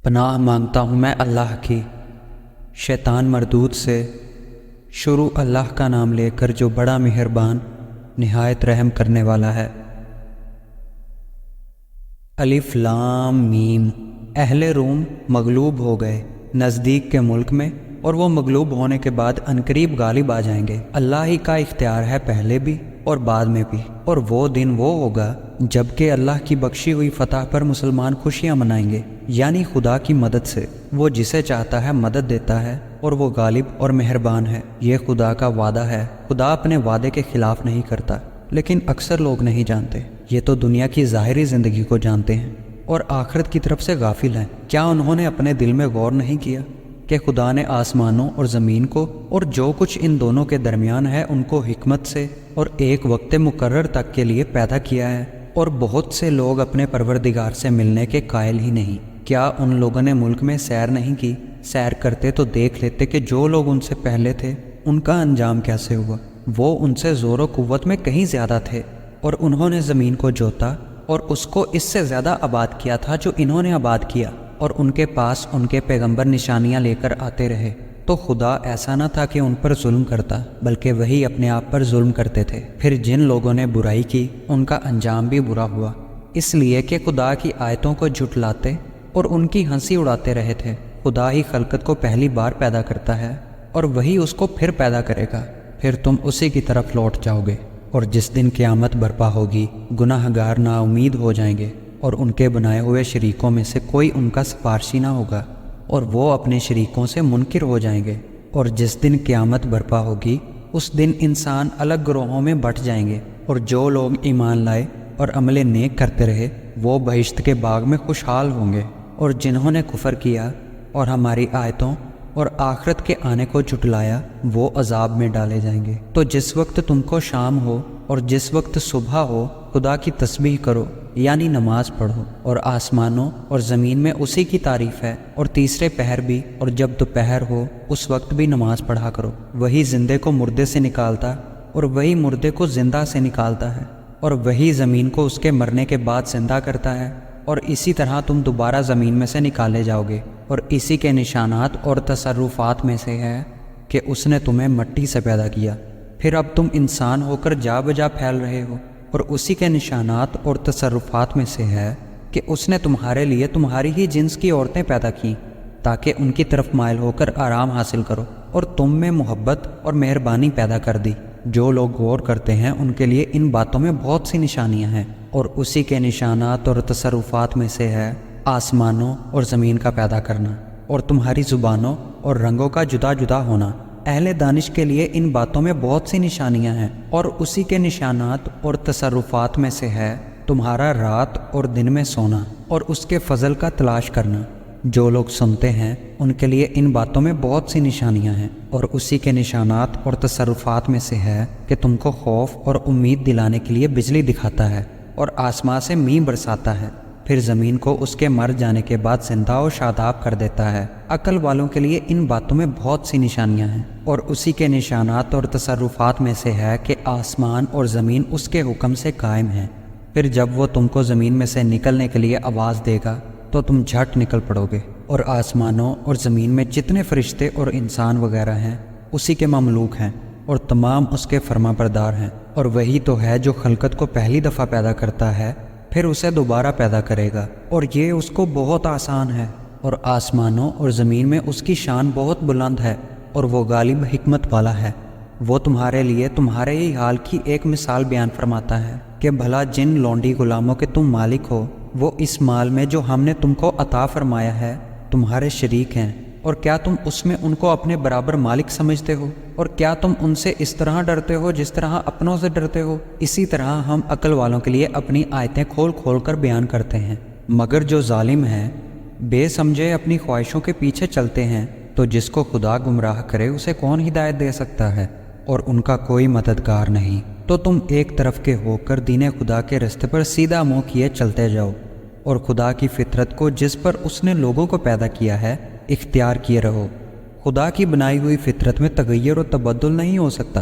پناہ مانگتا ہوں میں اللہ کی شیطان مردود سے۔ شروع اللہ کا نام لے کر جو بڑا مہربان نہایت رحم کرنے والا ہے۔ الف لام میم۔ اہل روم مغلوب ہو گئے نزدیک کے ملک میں، اور وہ مغلوب ہونے کے بعد عنقریب غالب آ جائیں گے۔ اللہ ہی کا اختیار ہے پہلے بھی اور بعد میں بھی، اور وہ دن وہ ہوگا جب کہ اللہ کی بخشی ہوئی فتح پر مسلمان خوشیاں منائیں گے، یعنی خدا کی مدد سے۔ وہ جسے چاہتا ہے مدد دیتا ہے، اور وہ غالب اور مہربان ہے۔ یہ خدا کا وعدہ ہے۔ خدا اپنے وعدے کے خلاف نہیں کرتا، لیکن اکثر لوگ نہیں جانتے۔ یہ تو دنیا کی ظاہری زندگی کو جانتے ہیں اور آخرت کی طرف سے غافل ہیں۔ کیا انہوں نے اپنے دل میں غور نہیں کیا کہ خدا نے آسمانوں اور زمین کو اور جو کچھ ان دونوں کے درمیان ہے ان کو حکمت سے اور ایک وقت مقرر تک کے لیے پیدا کیا ہے، اور بہت سے لوگ اپنے پروردگار سے ملنے کے قائل ہی نہیں۔ کیا ان لوگوں نے ملک میں سیر نہیں کی؟ سیر کرتے تو دیکھ لیتے کہ جو لوگ ان سے پہلے تھے ان کا انجام کیسے ہوا۔ وہ ان سے زور و قوت میں کہیں زیادہ تھے، اور انہوں نے زمین کو جوتا اور اس کو اس سے زیادہ آباد کیا تھا جو انہوں نے آباد کیا، اور ان کے پاس ان کے پیغمبر نشانیاں لے کر آتے رہے۔ تو خدا ایسا نہ تھا کہ ان پر ظلم کرتا، بلکہ وہی اپنے آپ پر ظلم کرتے تھے۔ پھر جن لوگوں نے برائی کی ان کا انجام بھی برا ہوا، اس لیے کہ خدا کی آیتوں کو جھٹلاتے اور ان کی ہنسی اڑاتے رہے تھے۔ خدا ہی خلقت کو پہلی بار پیدا کرتا ہے، اور وہی اس کو پھر پیدا کرے گا، پھر تم اسی کی طرف لوٹ جاؤ گے۔ اور جس دن قیامت برپا ہوگی، گناہ گار نا امید ہو جائیں گے، اور ان کے بنائے ہوئے شریکوں میں سے کوئی ان کا سفارشی نہ ہوگا، اور وہ اپنے شریکوں سے منکر ہو جائیں گے۔ اور جس دن قیامت برپا ہوگی، اس دن انسان الگ گروہوں میں بٹ جائیں گے، اور جو لوگ ایمان لائے اور عمل نیک کرتے رہے وہ بہشت کے باغ میں خوشحال ہوں گے، اور جنہوں نے کفر کیا اور ہماری آیتوں اور آخرت کے آنے کو جھٹلایا وہ عذاب میں ڈالے جائیں گے۔ تو جس وقت تم کو شام ہو اور جس وقت صبح ہو، خدا کی تسبیح کرو، یعنی نماز پڑھو، اور آسمانوں اور زمین میں اسی کی تعریف ہے، اور تیسرے پہر بھی، اور جب دوپہر ہو اس وقت بھی نماز پڑھا کرو۔ وہی زندے کو مردے سے نکالتا اور وہی مردے کو زندہ سے نکالتا ہے، اور وہی زمین کو اس کے مرنے کے بعد زندہ کرتا ہے، اور اسی طرح تم دوبارہ زمین میں سے نکالے جاؤ گے۔ اور اسی کے نشانات اور تصرفات میں سے ہے کہ اس نے تمہیں مٹی سے پیدا کیا، پھر اب تم انسان ہو کر جا بجا پھیل رہے ہو۔ اور اسی کے نشانات اور تصرفات میں سے ہے کہ اس نے تمہارے لیے تمہاری ہی جنس کی عورتیں پیدا کیں تاکہ ان کی طرف مائل ہو کر آرام حاصل کرو، اور تم میں محبت اور مہربانی پیدا کر دی۔ جو لوگ غور کرتے ہیں ان کے لیے ان باتوں میں بہت سی نشانیاں ہیں۔ اور اسی کے نشانات اور تصرفات میں سے ہے آسمانوں اور زمین کا پیدا کرنا، اور تمہاری زبانوں اور رنگوں کا جدا جدا ہونا۔ اہل دانش کے لیے ان باتوں میں بہت سی نشانیاں ہیں۔ اور اسی کے نشانات اور تصرفات میں سے ہے تمہارا رات اور دن میں سونا، اور اس کے فضل کا تلاش کرنا۔ جو لوگ سنتے ہیں ان کے لیے ان باتوں میں بہت سی نشانیاں ہیں۔ اور اسی کے نشانات اور تصرفات میں سے ہے کہ تم کو خوف اور امید دلانے کے لیے بجلی دکھاتا ہے اور آسمان سے مینہ برساتا ہے، پھر زمین کو اس کے مر جانے کے بعد زندہ و شاداب کر دیتا ہے۔ عقل والوں کے لیے ان باتوں میں بہت سی نشانیاں ہیں۔ اور اسی کے نشانات اور تصرفات میں سے ہے کہ آسمان اور زمین اس کے حکم سے قائم ہیں۔ پھر جب وہ تم کو زمین میں سے نکلنے کے لیے آواز دے گا تو تم جھٹ نکل پڑو گے۔ اور آسمانوں اور زمین میں جتنے فرشتے اور انسان وغیرہ ہیں اسی کے مملوک ہیں، اور تمام اس کے فرما بردار ہیں۔ اور وہی تو ہے جو خلقت کو پہلی دفعہ پیدا کرتا ہے، پھر اسے دوبارہ پیدا کرے گا، اور یہ اس کو بہت آسان ہے۔ اور آسمانوں اور زمین میں اس کی شان بہت بلند ہے، اور وہ غالب حکمت والا ہے۔ وہ تمہارے لیے تمہارے ہی حال کی ایک مثال بیان فرماتا ہے کہ بھلا جن لونڈی غلاموں کے تم مالک ہو، وہ اس مال میں جو ہم نے تم کو عطا فرمایا ہے تمہارے شریک ہیں، اور کیا تم اس میں ان کو اپنے برابر مالک سمجھتے ہو؟ اور کیا تم ان سے اس طرح ڈرتے ہو جس طرح اپنوں سے ڈرتے ہو؟ اسی طرح ہم عقل والوں کے لیے اپنی آیتیں کھول کھول کر بیان کرتے ہیں۔ مگر جو ظالم ہیں، بے سمجھے اپنی خواہشوں کے پیچھے چلتے ہیں، تو جس کو خدا گمراہ کرے اسے کون ہدایت دے سکتا ہے؟ اور ان کا کوئی مددگار نہیں۔ تو تم ایک طرف کے ہو کر دین خدا کے رستے پر سیدھا منہ کیے چلتے جاؤ، اور خدا کی فطرت کو جس پر اس نے لوگوں کو پیدا کیا ہے اختیار کیے رہو۔ خدا کی بنائی ہوئی فطرت میں تغیر و تبدل نہیں ہو سکتا۔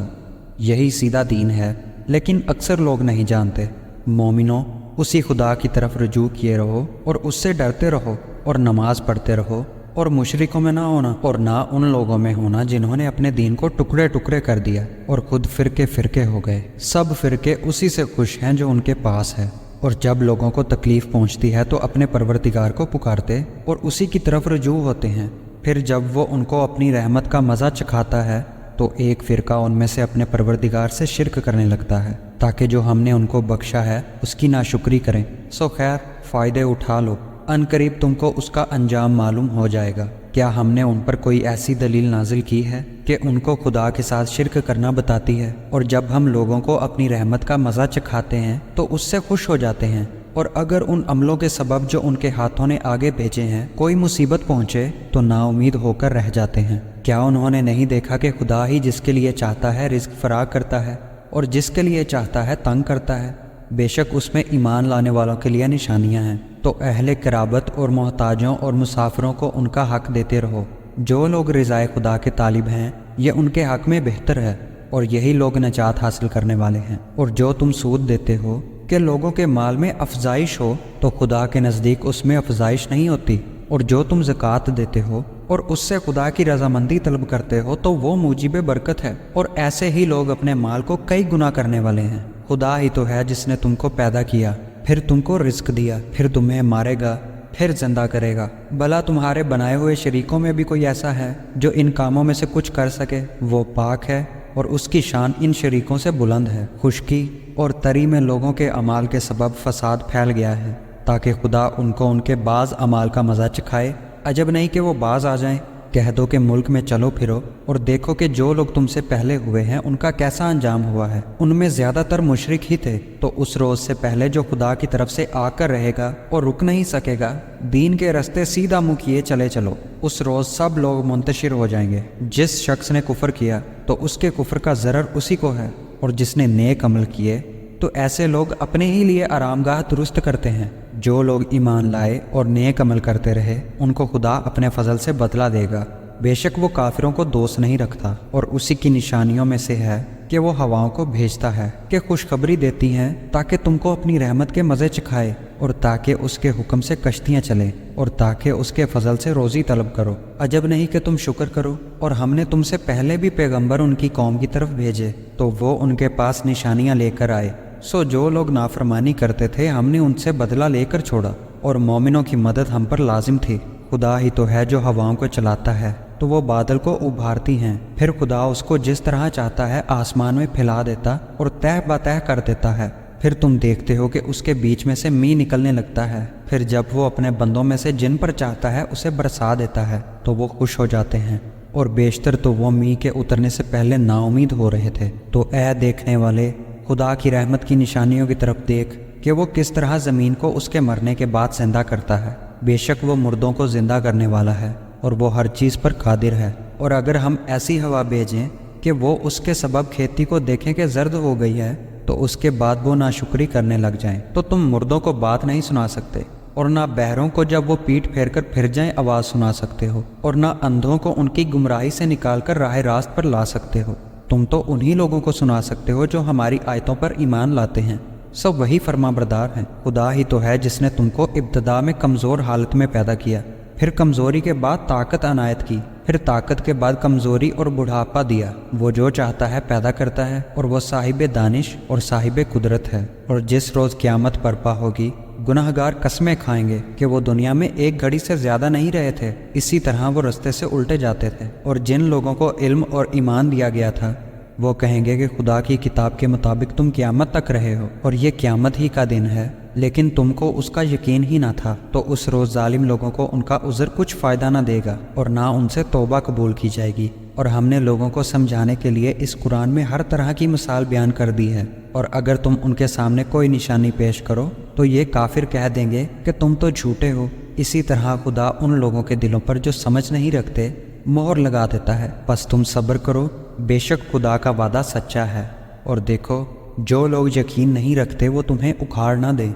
یہی سیدھا دین ہے، لیکن اکثر لوگ نہیں جانتے۔ مومنوں، اسی خدا کی طرف رجوع کیے رہو اور اس سے ڈرتے رہو، और नमाज पढ़ते रहो और मुशरिकों में ना होना और ना उन लोगों में होना जिन्होंने अपने दीन को टुकड़े टुकड़े कर दिया और खुद फिरके फिरके हो गए। सब फिरके उसी से खुश हैं जो उनके पास है, और जब लोगों को तकलीफ पहुंचती है तो अपने परवरदिगार को पुकारते और उसी की तरफ रुजू होते हैं। फिर जब वो उनको अपनी रहमत का मज़ा चखाता है तो एक फ़िरका उनमें से अपने परवरदिगार से शिरक करने लगता है ताकि जो हमने उनको बख्शा है उसकी नाशुक्री करें। सो खैर, फ़ायदे उठा लो, अनकरीब तुमको उसका अंजाम मालूम हो जाएगा। क्या हमने उन पर कोई ऐसी दलील नाजिल की है कि उनको खुदा के साथ शिरक करना बताती है? और जब हम लोगों को अपनी रहमत का मज़ा चखाते हैं तो उससे खुश हो जाते हैं, और अगर उन अमलों के सबब जो उनके हाथों ने आगे भेजे हैं कोई मुसीबत पहुँचे तो नाउमीद होकर रह जाते हैं। क्या उन्होंने नहीं देखा कि खुदा ही जिसके लिए चाहता है रिज़्क फराग करता है और जिसके लिए चाहता है तंग करता है? बेशक उसमें ईमान लाने वालों के लिए निशानियां हैं। तो अहले किराबत और मोहताजों और मुसाफिरों को उनका हक देते रहो। जो लोग रिज़ाए खुदा के तालिब हैं ये उनके हक में बेहतर है, और यही लोग नजात हासिल करने वाले हैं। और जो तुम सूद देते हो कि लोगों के माल में अफजाइश हो तो खुदा के नज़दीक उसमें अफजाइश नहीं होती, और जो तुम ज़कात देते हो और उससे खुदा की रजामंदी तलब करते हो तो वो मूजिब बरकत है, और ऐसे ही लोग अपने माल को कई गुना करने वाले हैं। खुदा ही तो है जिसने तुमको पैदा किया, फिर तुमको रिस्क दिया, फिर तुम्हें मारेगा, फिर जिंदा करेगा। भला तुम्हारे बनाए हुए शरीकों में भी कोई ऐसा है जो इन कामों में से कुछ कर सके? वो पाक है और उसकी शान इन शरीकों से बुलंद है। खुश्की और तरी में लोगों के अमाल के सबब फसाद फैल गया है ताकि खुदा उनको उनके बाज़ अमाल का मज़ा चखाए। अजब नहीं कि वो बाज आ जाएं। कह दो कि मुल्क में चलो फिरो और देखो कि जो लोग तुमसे पहले हुए हैं उनका कैसा अंजाम हुआ है। उनमें ज़्यादातर मुशरिक ही थे। तो उस रोज़ से पहले जो खुदा की तरफ से आकर रहेगा और रुक नहीं सकेगा, दीन के रास्ते सीधा मुँह किए चले चलो। उस रोज़ सब लोग मुंतशिर हो जाएंगे। जिस शख्स ने कुफ्र किया तो उसके कुफ्र का ज़रर उसी को है, और जिसने नेक अमल किए तो ऐसे लोग अपने ही लिए आरामगाह दुरुस्त करते हैं। जो लोग ईमान लाए और नेक अमल करते रहे उनको खुदा अपने फजल से बदला देगा। बेशक वो काफिरों को दोस्त नहीं रखता, और उसी की निशानियों में से है कि वो हवाओं को भेजता है कि खुशखबरी देती हैं ताकि तुमको अपनी रहमत के मज़े चखाए, और ताकि उसके हुक्म से कश्तियाँ चलें, और ताकि उसके फजल से रोज़ी तलब करो। अजब नहीं कि तुम शुक्र करो। और हमने तुमसे पहले भी पैगंबर उनकी कौम की तरफ भेजे तो वो उनके पास निशानियाँ लेकर आए। सो जो लोग नाफरमानी करते थे हमने उनसे बदला लेकर छोड़ा, और मोमिनों की मदद हम पर लाजिम थी। खुदा ही तो है जो हवाओं को चलाता है तो वो बादल को उभारती हैं, फिर खुदा उसको जिस तरह चाहता है आसमान में फैला देता और तह बतह कर देता है। फिर तुम देखते हो कि उसके बीच में से मींह निकलने लगता है। फिर जब वो अपने बंदों में से जिन पर चाहता है उसे बरसा देता है तो वो खुश हो जाते हैं, और बेशतर तो वो मींह के उतरने से पहले नाउमीद हो रहे थे। तो ऐ देखने वाले, खुदा की रहमत की निशानियों की तरफ देख कि वो किस तरह ज़मीन को उसके मरने के बाद जिंदा करता है। बेशक वो मुर्दों को जिंदा करने वाला है और वो हर चीज़ पर कादिर है। और अगर हम ऐसी हवा भेजें कि वो उसके सबब खेती को देखें कि जर्द हो गई है तो उसके बाद वो नाशुक्री करने लग जाएं, तो तुम मुर्दों को बात नहीं सुना सकते, और ना बहरों को जब वो पीठ फेर कर फिर जाएं आवाज़ सुना सकते हो, और ना अंधों को उनकी गुमराही से निकाल कर राह रास्त पर ला सकते हो। तुम तो उन्हीं लोगों को सुना सकते हो जो हमारी आयतों पर ईमान लाते हैं। सब वही फरमाबरदार हैं। खुदा ही तो है जिसने तुमको इब्तदा में कमज़ोर हालत में पैदा किया, फिर कमज़ोरी के बाद ताकत अनायत की, फिर ताकत के बाद कमज़ोरी और बुढ़ापा दिया। वो जो चाहता है पैदा करता है, और वो साहिब दानिश और साहिब कुदरत है। और जिस रोज़ क़यामत बर्पा होगी गुनाहगार कस्में खाएंगे कि वो दुनिया में एक घड़ी से ज़्यादा नहीं रहे थे, इसी तरह वो रास्ते से उल्टे जाते थे। और जिन लोगों को इल्म और ईमान दिया गया था वो कहेंगे कि खुदा की किताब के मुताबिक तुम क़यामत तक रहे हो और ये क़यामत ही का दिन है, लेकिन तुमको उसका यकीन ही ना था। तो उस रोज़ जालिम लोगों को उनका उज़्र कुछ फ़ायदा ना देगा और ना उनसे तौबा कबूल की जाएगी। और हमने लोगों को समझाने के लिए इस कुरान में हर तरह की मिसाल बयान कर दी है, और अगर तुम उनके सामने कोई निशानी पेश करो तो ये काफिर कह देंगे कि तुम तो झूठे हो। इसी तरह खुदा उन लोगों के दिलों पर जो समझ नहीं रखते मोहर लगा देता है। बस तुम सब्र करो, बेशक खुदा का वादा सच्चा है। और देखो, जो लोग यकीन नहीं रखते वो तुम्हें उखाड़ ना दे।